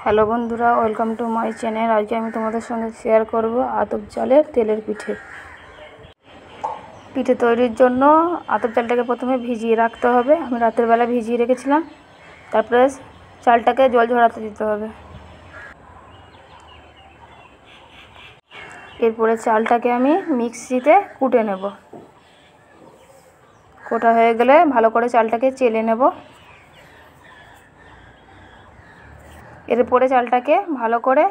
Hello বন্ধুরা, welcome to my channel. আজকে আমি তোমাদের সঙ্গে শেয়ার করব আতপ চালের তেলের পিঠে। পিঠে তৈরির জন্য আতপ চালটাকে প্রথমে ভিজিয়ে রাখতে হবে। আমি রাতের বেলা ভিজিয়ে রেখেছিলাম। তারপরে চালটাকে জল ঝরাতে দিতে হবে। এরপরে চালটাকে আমি মিক্সিতে কুটে নেব। কোটা হয়ে গেলে ভালো করে চালটাকে চেলে নেব। এরপরে চালটাকে ভালো করে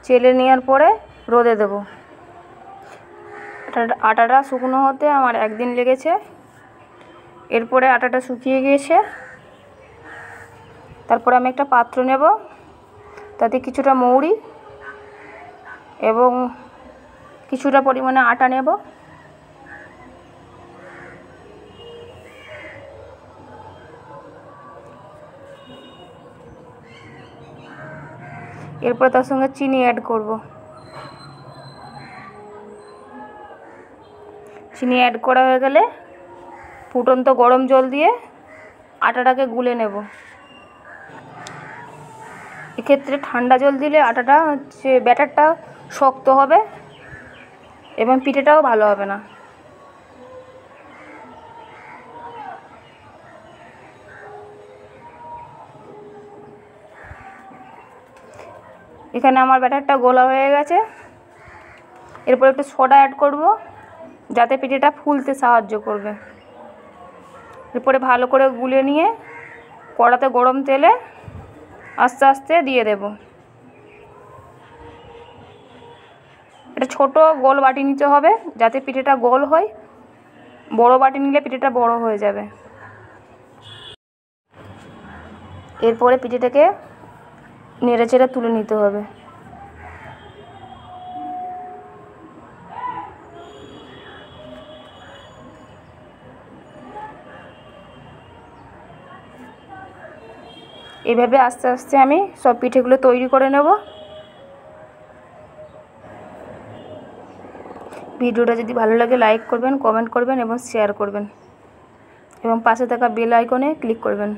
চেলে নেওয়ার পরে রোদে দেব। আটাটা শুকনো হতে আমার একদিন লেগেছে। এরপরে আটাটা শুকিয়ে গিয়েছে। তারপরে আমি একটা পাত্র নেব, তাতে কিছুটা মৌরি এবং কিছুটা পরিমাণে আটা নেব। এরপরে তার সঙ্গে চিনি অ্যাড করব। চিনি অ্যাড করা হয়ে গেলে ফুটন্ত গরম জল দিয়ে আটাটাকে গুলে নেব। এক্ষেত্রে ঠান্ডা জল দিলে আটাটা ব্যাটারটা শক্ত হবে এবং পিঠেটাও ভালো হবে না। এখানে আমার ব্যাটারটা গোলা হয়ে গেছে। এরপর একটু সোডা অ্যাড করব, যাতে পিঠেটা ফুলতে সাহায্য করবে। এরপরে ভালো করে গুলে নিয়ে কড়াতে গরম তেলে আস্তে আস্তে দিয়ে দেব। এটা ছোট গোল বাটি নিতে হবে, যাতে পিঠেটা গোল হয়। বড় বাটি নিলে পিঠেটা বড় হয়ে যাবে। এরপরে পিঠেটাকে নেড়ে চেড়ে তুলে নিতে হবে। এভাবে আস্তে আস্তে আমি সব পিঠেগুলো তৈরি করে নেব। ভিডিওটা যদি ভালো লাগে লাইক করবেন, কমেন্ট করবেন এবং শেয়ার করবেন এবং পাশে থাকা বেল আইকনে ক্লিক করবেন।